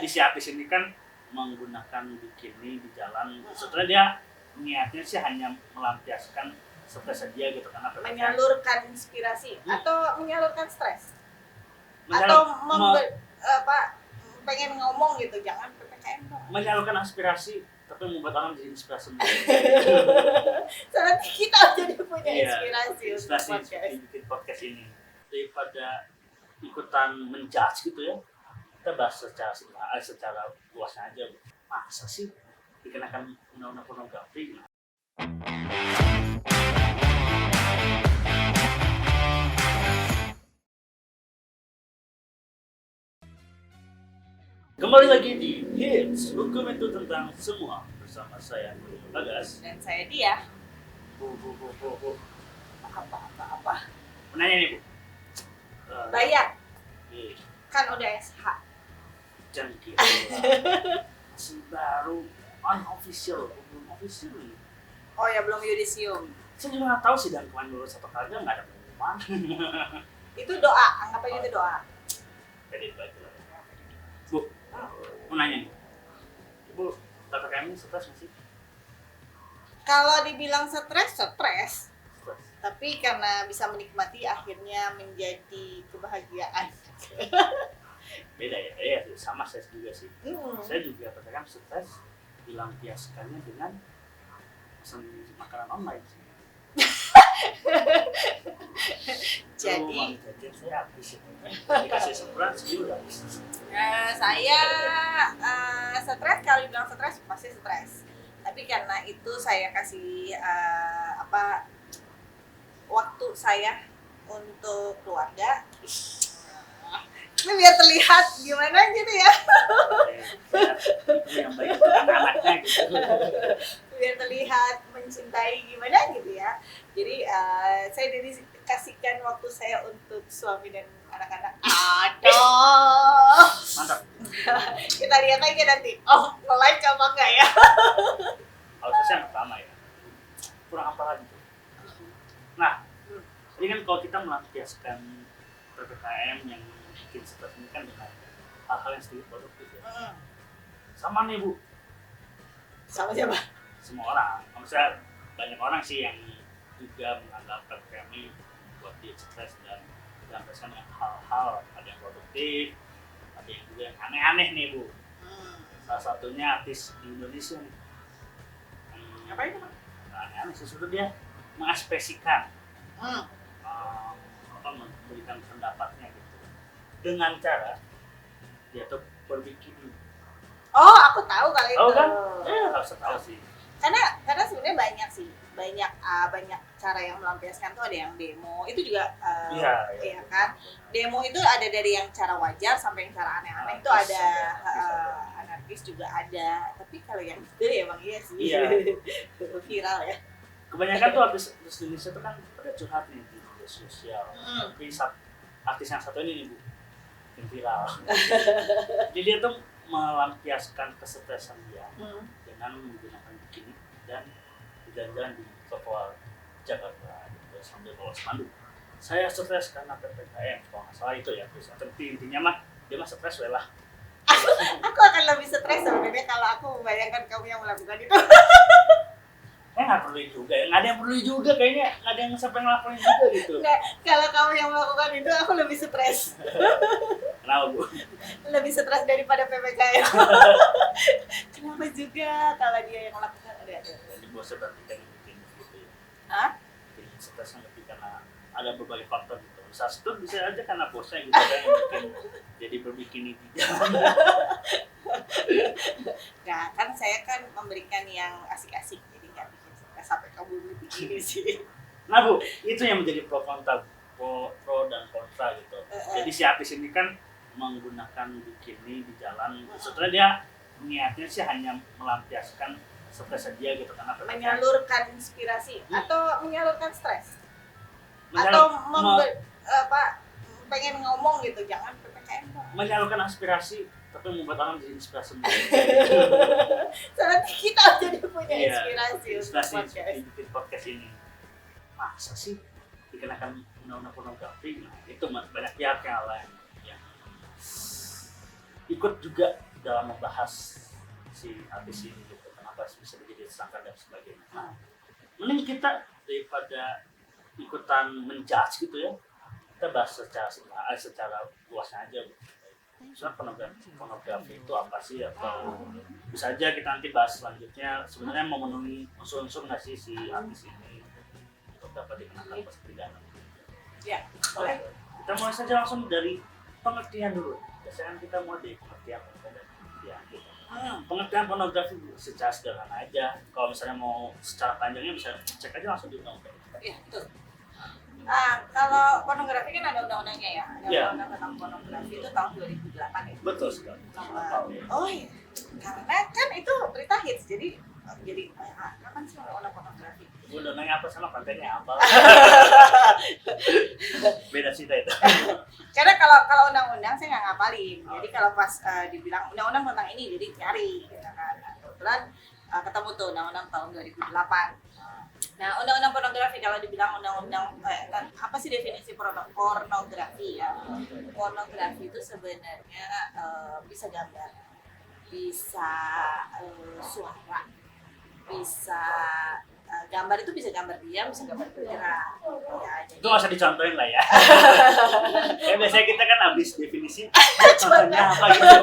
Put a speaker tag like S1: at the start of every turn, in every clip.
S1: Jadi si artis ini kan menggunakan bikini di jalan. Sebenarnya dia niatnya sih hanya melampiaskan stres dia gitu kan,
S2: menyalurkan inspirasi atau menyalurkan stres
S1: Menyalur,
S2: atau pengen ngomong gitu, jangan PPKM dong.
S1: menyalurkan aspirasi tapi membuat orang jadi inspirasi.
S2: Soalnya kita jadi punya inspirasi untuk
S1: podcast. Bikin podcast ini daripada ikutan menjudge gitu ya, kita bahas secara luasnya aja. Masa sih dikenakan undang-undang pornografi? Kembali lagi di Hits, hukum itu tentang semua, bersama saya Bagas
S2: dan saya Dia.
S1: Bu.
S2: Apa?
S1: Menanya nih Bu.
S2: Bayar.
S1: Iya.
S2: Kan udah SH.
S1: Jengkir. Masih baru unofficial, belum official nih.
S2: Oh ya, belum yudisium.
S1: Saya juga nggak tahu sih dan kemarin dulu satu kali nggak ada pengumuman.
S2: Itu doa, anggap aja itu doa.
S1: Edit baik lah. Bu, mau nanya nih. Ibu, PPKM ini stres nggak sih?
S2: Kalau dibilang stres.
S1: Stres.
S2: Tapi karena bisa menikmati akhirnya menjadi kebahagiaan.
S1: Beda ya, sama saya juga sih. Saya juga PPKM stres dilampiaskannya dengan pesan makanan online sih.
S2: Jadi
S1: saya habis itu. Dikasih seberat sih udah habis.
S2: Saya stres, kalau dibilang stres pasti stres. Tapi karena itu saya kasih waktu saya untuk keluarga. Ini biar terlihat gimana gitu ya.
S1: Yang baik untuk anak-anaknya gitu.
S2: Biar terlihat mencintai gimana gitu ya. Jadi saya dedikasikan waktu saya untuk suami dan anak-anak. Aduh.
S1: Mantap.
S2: Kita lihat aja nanti. Oh, nge-like apa enggak ya?
S1: Kalau saya yang pertama ya. Kurang apa lagi? Nah, ini kan kalau kita melampiaskan PPKM yang bikin stres ini kan dengan hal-hal yang sedikit produktif ya. Sama nih Bu.
S2: Sama siapa?
S1: Semua orang. Maksudnya banyak orang sih yang juga menganggap PPKM ini buat dia stres dan melampiaskan dengan hal-hal, ada yang produktif, ada yang juga yang aneh-aneh nih Bu. Salah satunya artis di Indonesia nih.
S2: Apa itu, Pak?
S1: Aneh-aneh sesuatu dia mengekspresikan memberikan pendapatnya gitu dengan cara dia tuh berbikini.
S2: Oh, aku tahu kalau itu.
S1: Oh kan? Harus tahu sih.
S2: Karena sebenarnya banyak cara yang melampiaskan tuh, ada yang demo itu juga iya kan. Demo itu ada dari yang cara wajar sampai yang cara aneh-aneh, itu ada anarkis juga ada. Tapi kalau yang itu ya Bang, iya sih.
S1: Iya.
S2: Viral ya.
S1: Kebanyakan tuh artis Indonesia tuh kan pada curhat nih di media sosial. Tapi artis yang satu ini nih Bu, yang viral. Jadi dia tuh melampiaskan kesetresan dia dengan menggunakan bikini dan jalan-jalan di trotoar Jakarta gitu, sambil bawa spanduk. Saya stres karena PPKM, kalau nggak salah itu ya. Terus intinya mah dia mah stres lah.
S2: Aku akan lebih stres sebenarnya kalau aku membayangkan kamu yang melakukan itu.
S1: Nggak perlu juga, nggak ada yang perlu juga kayaknya, nggak ada yang sampai ngelakuin juga gitu.
S2: Nggak, kalau kamu yang melakukan itu aku lebih stres.
S1: Kenapa Bu?
S2: Lebih stres daripada PPKM. Kenapa juga kalau dia yang melakukan ada.
S1: Jadi bosnya berarti kan bikin gitu ya.
S2: Hah?
S1: Bikin stresnya lebih karena ada berbagai faktor gitu. Satu bisa aja karena bosnya gitu kan yang bikin jadi berbikini di jalan.
S2: Nah, kan saya kan memberikan yang asik-asik, jadi nggak bikin stres sampai kamu begini sih.
S1: Nah Bu, itu yang menjadi pro dan kontra gitu. Jadi si artis ini kan menggunakan bikini di jalan. Sebenarnya dia niatnya sih hanya melampiaskan stres dia gitu kan.
S2: Menyalurkan inspirasi atau menyalurkan stres. Pengen ngomong gitu, jangan PPKM dong.
S1: Menyalurkan aspirasi tapi membuat orang jadi inspirasi.
S2: Soalnya kita jadi punya inspirasi
S1: untuk bikin podcast ini. Masa sih dikenakan undang-undang pornografi? Nah, itu banyak pihak yang lain ikut juga dalam membahas si artis ini gitu, kenapa bisa menjadi tersangka dan sebagainya. Nah, mending kita daripada ikutan menjudge gitu ya, kita bahas secara luasnya aja gitu. Soalnya pornografi itu apa sih, atau bisa aja kita nanti bahas selanjutnya sebenarnya memenuhi unsur-unsur nggak sih si artis ini untuk dapat dikenakan pasal pidana.
S2: Ya, boleh.
S1: Kita mulai saja langsung dari pengertian dulu. Biasanya kita mulai dari pengertian gitu. Pengertian pornografi secara sederhana aja. Kalau misalnya mau secara panjangnya bisa cek aja langsung di undang-undang.
S2: Iya, betul. Kalau pornografi kan ada undang-undangnya ya. Ada undang-undang tentang pornografi itu tahun 2008 ya.
S1: Betul sekali.
S2: Oh iya. Karena kan itu berita hits, jadi kapan sih undang-undang pornografi?
S1: Undang-undangnya apa sama kontennya apa? Beda cerita itu.
S2: Karena kalau undang-undang saya nggak ngapalin. Jadi kalau pas dibilang undang-undang tentang ini, jadi cari gitu kan. Nah, kebetulan ketemu tuh undang-undang tahun 2008. Nah, undang-undang pornografi, kalau dibilang undang-undang apa sih definisi pornografi ya? Pornografi itu sebenarnya bisa gambar, bisa suara, bisa gambar itu bisa gambar diam, bisa gambar bergerak. Ya, jadi
S1: itu nggak usah dicontohin lah ya. Biasanya kita kan habis definisi, contohnya apa gitu.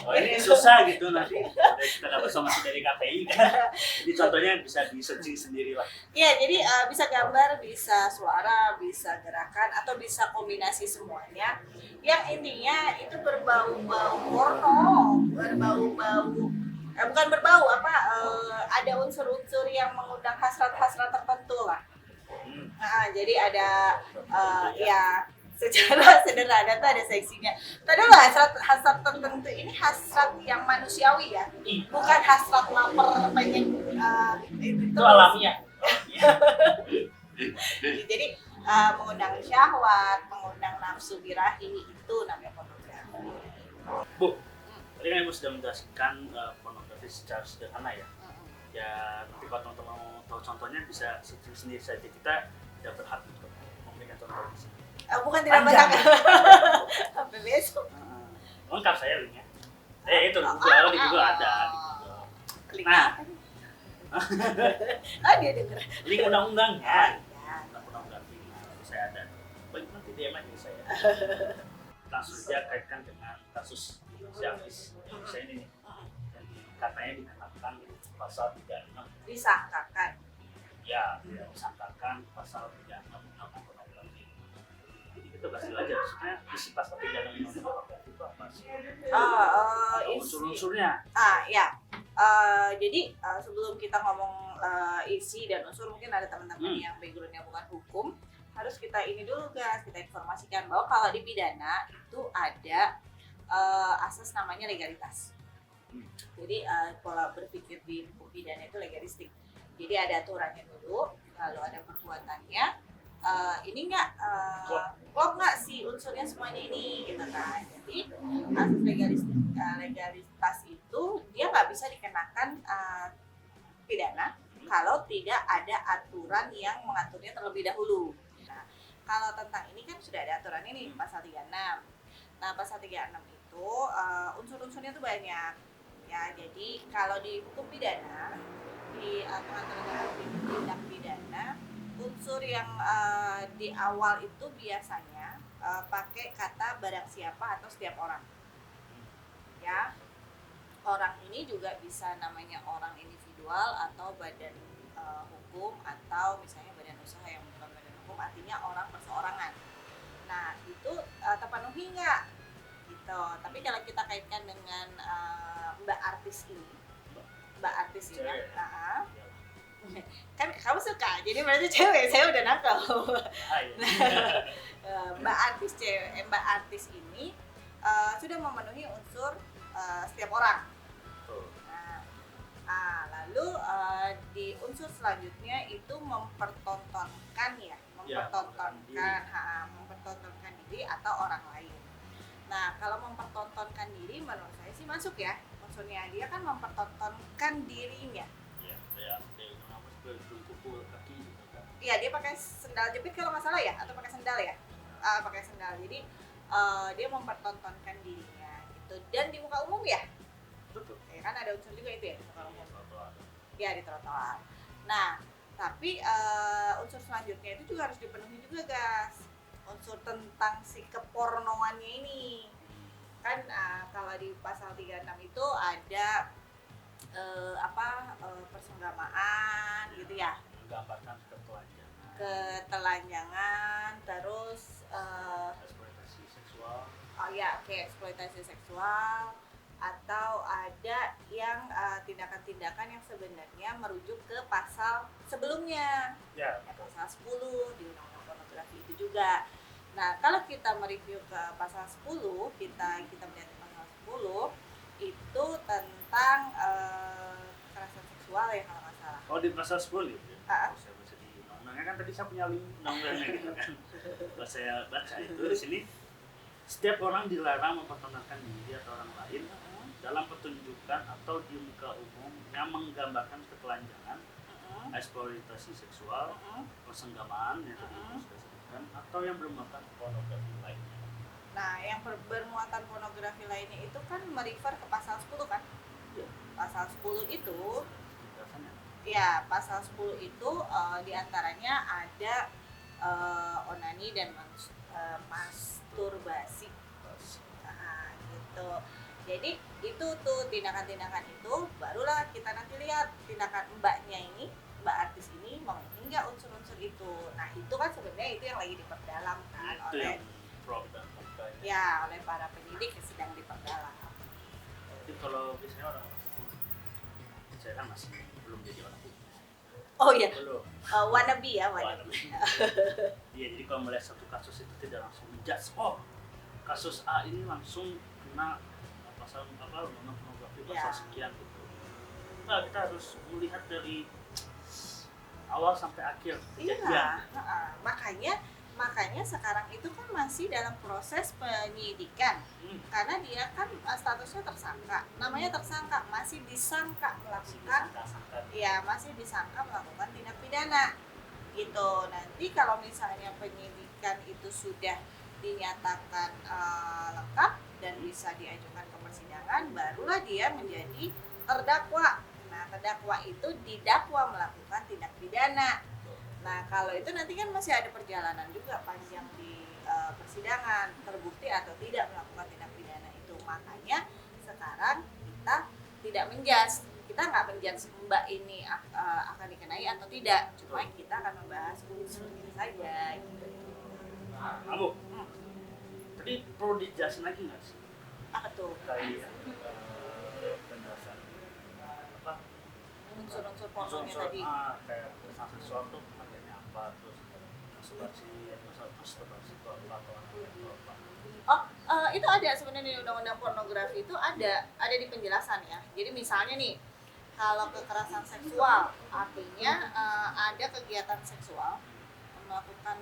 S1: Oh ini susah gitu, nanti kita dapat somasi dari KPI kan. Jadi contohnya bisa di-searching sendiri lah.
S2: Iya, jadi bisa gambar, bisa suara, bisa gerakan, atau bisa kombinasi semuanya. Yang intinya itu berbau-bau porno, bukan berbau ada unsur-unsur yang mengundang hasrat-hasrat tertentu lah. Jadi ada ya secara sederhana tuh ada seksinya. Tadi lah hasrat tertentu ini hasrat yang manusiawi ya, bukan hasrat lapar pengen
S1: itu alamiah.
S2: Jadi mengundang syahwat, mengundang nafsu birahi, itu namanya pornografi.
S1: Bu, tadi kan Ibu sudah menjelaskan pornografi secara sederhana ya. Ya nanti kalau teman-teman mau tahu contohnya bisa searching sendiri saja. Kita dapat hak untuk memberikan contoh di sini.
S2: Bukan tidak banyak. Sampai besok.
S1: Lengkap saya linknya. Itu di Google ada.
S2: Klik
S1: nah,
S2: dia denger.
S1: Link undang-undangnya. Pornografi saya ada. Baik, nanti DM aja saya. Langsung saja kaitkan dengan kasus si artis Indonesia ini nih. Katanya dikenakan pasal 36.
S2: Disangkakan.
S1: Ya, disangkakan pasal 36 undang-undang pornografi. Jadi kita kasih aja sebenarnya isi pasal 36 undang-undang pornografi itu apa sih? Unsur-unsurnya.
S2: Ya. Jadi sebelum kita ngomong isi dan unsur, mungkin ada teman-teman yang backgroundnya bukan hukum, harus kita ini dulu guys, kita informasikan bahwa kalau di pidana itu ada asas namanya legalitas. Jadi pola berpikir di hukum pidana itu legalistik. Jadi ada aturannya dulu, lalu ada perbuatannya. Ini nggak klop nggak sih unsurnya semuanya ini, gitu kan? Jadi asas legalitas itu dia nggak bisa dikenakan pidana kalau tidak ada aturan yang mengaturnya terlebih dahulu. Nah, kalau tentang ini kan sudah ada aturan ini pasal 36. Nah, pasal 36 itu unsur-unsurnya tuh banyak. Ya, jadi kalau di hukum pidana, di pengaturan dalam tindak pidana, unsur yang di awal itu biasanya pakai kata barang siapa atau setiap orang. Ya, orang ini juga bisa namanya orang individual atau badan hukum, atau misalnya badan usaha yang bukan badan hukum, artinya orang perseorangan. Nah, itu terpenuhi nggak? Gitu. Tapi kalau kita kaitkan dengan Mbak artis ini, kan kamu suka, jadi berarti cewek, saya udah nangkep. Mbak artis ini sudah memenuhi unsur setiap orang. Lalu di unsur selanjutnya itu mempertontonkan diri atau orang lain. Nah, kalau mempertontonkan diri menurut saya sih masuk ya. Unsurnya dia kan mempertontonkan dirinya. Iya, dia pakai sendal jepit kalau nggak salah ya, atau pakai sendal ya? Pakai sendal. Jadi dia mempertontonkan dirinya. gitu. Dan di muka umum ya,
S1: Betul.
S2: ya kan ada unsur juga itu ya di muka umum.
S1: Trotoar.
S2: Ya di trotoar. Nah, tapi unsur selanjutnya itu juga harus dipenuhi juga guys. Unsur tentang si kepornoannya ini. Kan kalau di pasal 36 itu ada persenggamaan gitu ya.
S1: Menggambarkan
S2: ketelanjangan, terus
S1: eksploitasi seksual.
S2: Eksploitasi seksual, atau ada yang tindakan-tindakan yang sebenarnya merujuk ke pasal sebelumnya, pasal 10 di undang-undang pornografi itu juga. Nah, kalau kita mereview ke pasal 10, kita melihat pasal 10 itu tentang kekerasan seksual ya kalau nggak salah.
S1: Oh, di pasal 10 itu? Saya baca di undang-undangnya kan tadi saya punya link undang-undangnya gitu kan. Pas saya baca itu di sini, setiap orang dilarang mempertontonkan diri atau orang lain dalam pertunjukan atau di muka umum yang menggambarkan ketelanjangan, eksploitasi seksual, persenggamaan yang tadi sudah sebutkan, atau yang bermuatan pornografi lainnya.
S2: Nah, yang bermuatan pornografi lainnya itu kan merefer ke pasal 10 kan?
S1: Ya.
S2: Pasal 10 itu ya, pasal 10 itu diantaranya ada onani dan masturbasi. Nah, gitu. Jadi itu tuh tindakan-tindakan itu barulah kita nanti lihat tindakan mbaknya ini, mbak artis ini mau nggak unsur-unsur itu. Nah, itu kan sebenarnya itu yang lagi diperdalam kan oleh oleh para penyidik yang sedang diperdalam.
S1: Jadi kalau biasanya orang-orang saya kan masih belum jadi orang hukum.
S2: Oh iya.
S1: Belum.
S2: Wannabe ya, wannabe.
S1: Iya, jadi kalau melihat satu kasus itu tidak langsung menjudge, kasus A ini langsung kena pasal undang-undang pornografi pasal sekian gitu. Nah, kita harus melihat dari awal sampai akhir kejadian.
S2: Makanya sekarang itu kan masih dalam proses penyidikan. Karena dia kan statusnya tersangka. Namanya tersangka, masih disangka melakukan tindak pidana. Gitu. Nanti kalau misalnya penyidikan itu sudah dinyatakan lengkap dan bisa diajukan ke persidangan, barulah dia menjadi terdakwa. Nah, terdakwa itu didakwa melakukan tindak pidana. Nah, kalau itu nanti kan masih ada perjalanan juga panjang di persidangan, terbukti atau tidak melakukan tindak pidana itu. Makanya sekarang kita tidak menjudge, kita nggak menjudge mbak ini akan dikenai atau tidak, cuma kita akan membahas unsurnya saja gitu.
S1: Kamu tadi perlu dijelasin lagi nggak sih?
S2: Apa tuh?
S1: Kayak penjelasan
S2: unsur-unsur pornonya tadi.
S1: Kayak kekerasan seksual tuh makanya apa, terus masturbasi itu apa.
S2: Itu ada sebenarnya di undang-undang pornografi itu ada di penjelasan ya. Jadi misalnya nih, kalau kekerasan seksual artinya ada kegiatan seksual, melakukan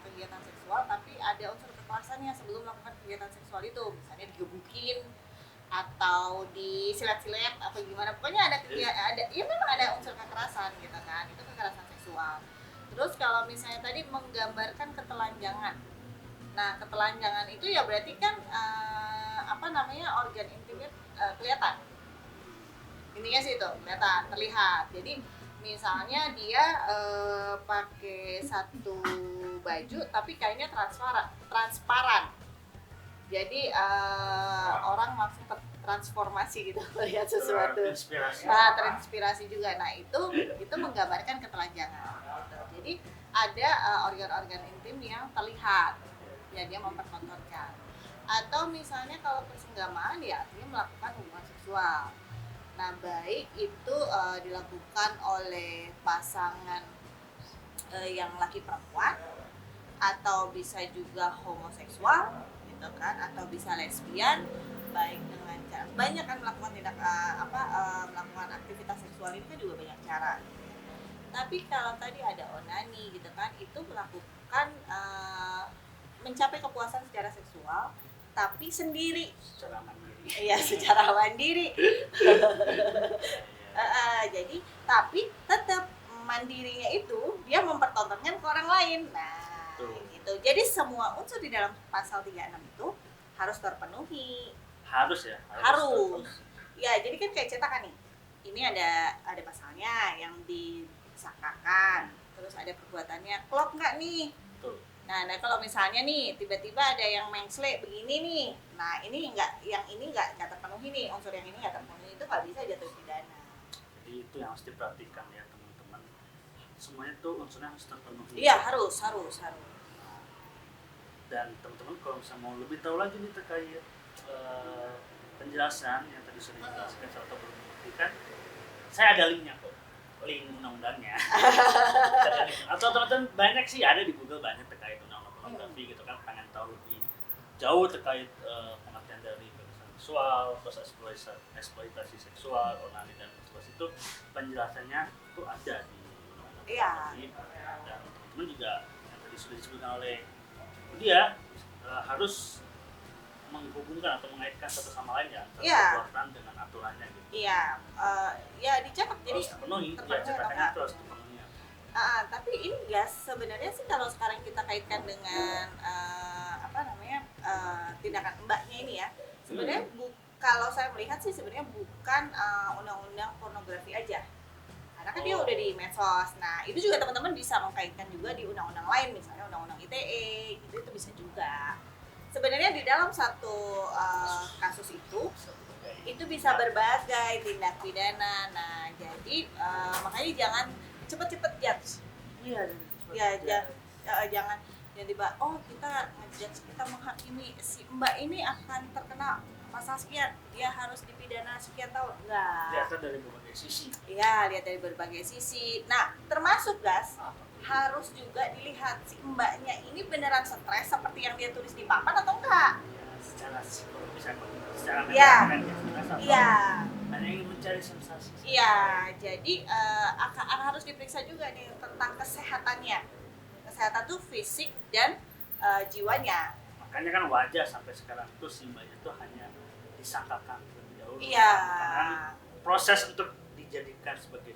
S2: kegiatan seksual tapi ada unsur kekerasannya sebelum melakukan kegiatan seksual itu, misalnya digebukin atau disilet-silet atau gimana, pokoknya memang ada unsur kekerasan gitu kan, itu kekerasan seksual. Terus kalau misalnya tadi menggambarkan ketelanjangan, nah ketelanjangan itu ya berarti kan organ intimnya kelihatan, intinya sih itu kelihatan, terlihat. Jadi misalnya dia pakai satu baju tapi kainnya transparan. Jadi orang langsung transformasi gitu melihat sesuatu. Terinspirasi juga. Nah, itu menggambarkan ketelanjangan. Gitu. Jadi ada organ-organ intim yang terlihat. Ya, dia mempertontonkan. Atau misalnya kalau persenggamaan ya artinya melakukan hubungan seksual. Nah, baik itu dilakukan oleh pasangan yang laki perempuan, atau bisa juga homoseksual gitu kan, atau bisa lesbian, baik dengan cara banyak kan melakukan melakukan aktivitas seksual ini kan juga banyak cara. Tapi kalau tadi ada onani gitu kan, itu melakukan mencapai kepuasan secara seksual tapi sendiri,
S1: secara mandiri.
S2: Iya, secara mandiri. Jadi tapi tetap mandirinya itu dia mempertontonkan ke orang lain. Nah, gitu. Jadi semua unsur di dalam pasal 36 itu harus terpenuhi.
S1: harus
S2: ya. Jadi kan kayak cetakan nih, ini ada pasalnya yang disangkakan, terus ada perbuatannya, klop nggak nih?
S1: Betul.
S2: Nah kalau misalnya nih tiba-tiba ada yang mengsle begini nih, nah ini yang ini nggak terpenuhi nih, unsur yang ini nggak terpenuhi, itu nggak bisa jatuh pidana.
S1: Jadi itu yang harus diperhatikan ya teman-teman, semuanya tuh unsurnya harus terpenuhi.
S2: Iya harus.
S1: Dan teman-teman kalau misalnya mau lebih tahu lagi nih terkait penjelasan yang tadi sudah dijelaskan atau belum membuktikan, saya ada linknya kok, link undang-undangnya. Atau teman-teman banyak sih ada di Google, banyak terkait undang-undang pornografi gitu kan, pengen tahu lebih jauh terkait pengertian dari kekerasan seksual, terus eksploitasi seksual, onani dan eksploitasi itu penjelasannya itu ada di undang-undang pornografi. Dan teman-teman juga yang tadi sudah disebutkan oleh dia harus menghubungkan atau mengaitkan satu sama lain ya, perbuatan dengan aturannya gitu.
S2: Ya dicetak jadi
S1: harus terpenuhi, ya cetakannya itu harus terpenuhi.
S2: Tapi ini guys, sebenarnya sih kalau sekarang kita kaitkan dengan tindakan mbaknya ini ya, sebenarnya kalau saya melihat sih sebenarnya bukan undang-undang pornografi aja, karena kan dia udah di medsos. Nah itu juga teman-teman bisa mengkaitkan juga di undang-undang lain, misalnya undang-undang ITE itu bisa juga. Sebenarnya di dalam satu kasus itu bisa berbagai tindak pidana. Nah jadi makanya jangan cepet-cepet judge. Jangan tiba kita ngejudge, kita menghakimi si mbak ini akan terkena pasal sekian, dia harus dipidana sekian tahun. Enggak.
S1: Lihat dari berbagai sisi.
S2: Iya, lihat dari berbagai sisi. Nah, termasuk harus juga dilihat si mbaknya ini beneran stres seperti yang dia tulis di papan atau enggak.
S1: Secara psikologis, secara mental hanya ingin mencari sensasi.
S2: Iya, jadi akan harus diperiksa juga nih tentang kesehatannya. Kesehatan tuh fisik dan jiwanya.
S1: Makanya kan wajar sampai sekarang tuh si mbaknya tuh hanya disangkakan terlebih dahulu.
S2: Iya.
S1: Karena proses untuk dijadikan sebagai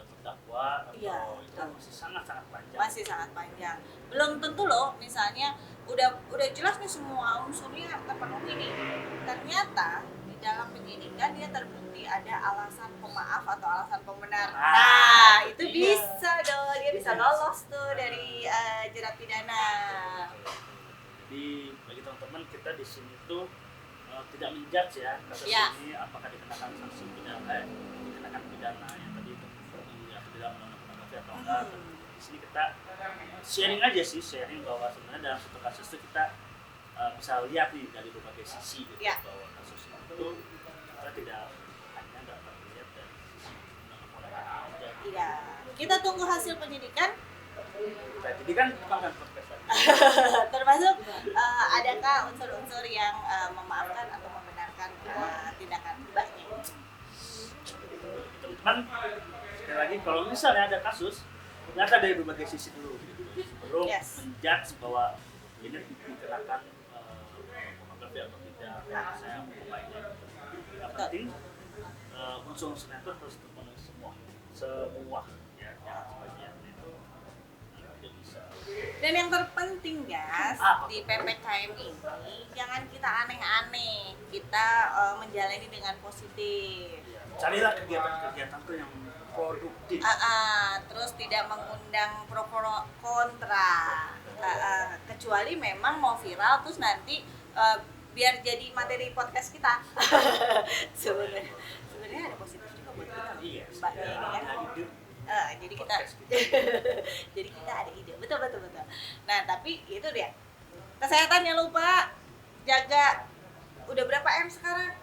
S1: terdakwa atau itu masih sangat panjang.
S2: Belum tentu loh, misalnya udah jelas nih semua unsurnya terpenuhi nih, ternyata di dalam penyidikan dia terbukti ada alasan pemaaf atau alasan pembenar. Nah itu bisa dong, dia bisa lolos tuh dari jerat pidana.
S1: Jadi bagi teman-teman, kita di sini tuh tidak menjudge ya kasus ini apakah dikenakan sanksi pidana, dikenakan pidana yang tadi itu tidak undang-undang pornografi atau enggak. Di sini kita sharing bahwa sebenarnya dalam satu kasus itu kita bisa lihat nih dari berbagai sisi gitu, bahwa kasus itu kita tidak hanya dapat melihat dari sisi undang-undang pornografi aja.
S2: Iya. Kita tunggu hasil penyidikan.
S1: Jadi kan bukan podcast lagi.
S2: Termasuk adakah unsur-unsur yang memaafkan atau membenarkan tindakan mbaknya?
S1: Teman-teman, sekali lagi kalau misalnya ada kasus, lihat dari berbagai sisi dulu gitu. Sebelum menjudge bahwa ini dikenakan pornografi atau tidak. Saya membaiknya. Yang penting unsur-unsurnya itu harus terpenuhi semua ya, jangan sebagian itu tidak bisa.
S2: Dan yang terpenting guys, di PPKM ini jangan kita aneh-aneh, kita menjalani dengan positif.
S1: Carilah kegiatan-kegiatan tuh yang produktif.
S2: Terus tidak mengundang pro kontra, kecuali memang mau viral terus nanti biar jadi materi podcast kita. Sebenarnya ada positif juga buat kita, mbak ini kan. Jadi kita ada ide, betul. Nah tapi itu dia, kesehatannya lupa jaga. Udah berapa M sekarang?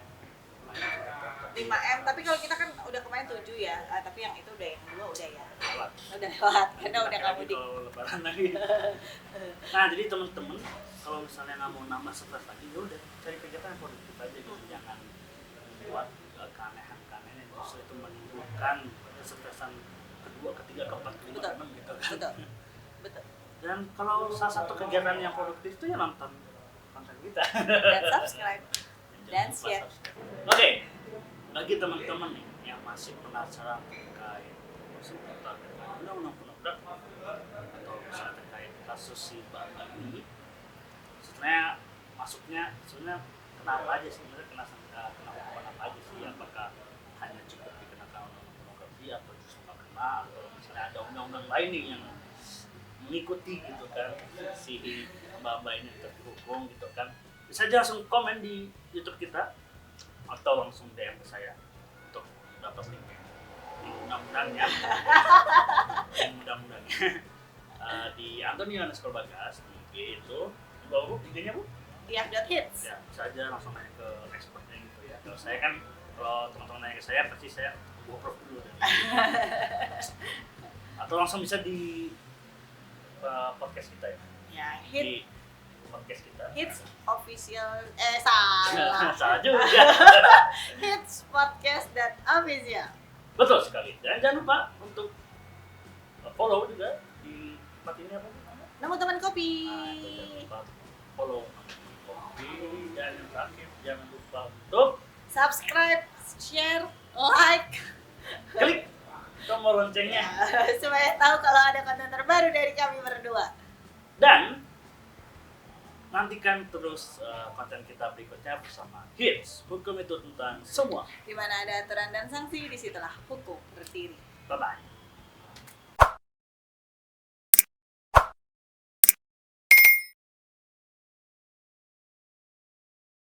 S2: 5M, tapi kalau kita kan udah kemarin 7 ya, tapi yang itu udah yang 2 udah ya udah lewat karena udah nggak mudik.
S1: Lebaran lagi. Nah jadi teman-teman, kalau misalnya nggak mau nambah stres lagi, ya udah cari kegiatan yang produktif aja gitu, jangan buat keanehan-keanehan yang justru itu menimbulkan kesetresan kedua, ketiga, keempat, kelima, keenam gitu kan.
S2: Betul.
S1: Dan kalau salah satu kegiatan yang produktif itu ya nonton konten kita
S2: dan subscribe dan share.
S1: Oke. Bagi teman-teman nih yang masih penasaran terkait seputar undang-undang pornografi atau misalnya terkait kasus si Mbak ini, sebenarnya kenapa aja sih, kena hukuman apa aja sih, apakah hanya cukup dikenakan undang-undang pornografi atau justru nggak kena, atau misalnya ada undang-undang lain nih yang mengikuti gitu kan si mbak-mbak ini terhukum gitu kan. Bisa aja langsung komen di YouTube kita atau langsung DM ke saya untuk dapat linknya. Mudah-mudahan di Antonio_Bagas di IG itu bawa bu IG-nya bu
S2: Diaf.hits
S1: ya, bisa aja langsung nanya ke expertnya gitu ya. Kalau saya kan, kalau teman-teman nanya ke saya pasti saya buka prof dulu atau langsung bisa di podcast kita
S2: ya,
S1: di podcast kita
S2: Hits official salah
S1: salah juga.
S2: Hits podcast dan official,
S1: betul sekali. Dan jangan lupa untuk follow juga di tempat ini apa namanya?
S2: Nemu Teman Kopi.
S1: Jangan lupa follow Kopi, dan yang terakhir jangan lupa untuk
S2: Subscribe, share, like,
S1: klik tombol loncengnya
S2: supaya tahu kalau ada konten terbaru dari kami berdua.
S1: dan nantikan terus konten kita berikutnya bersama Hits. Hukum itu tentang semua.
S2: Di mana ada aturan dan sanksi, disitulah hukum berdiri.
S1: Bye bye.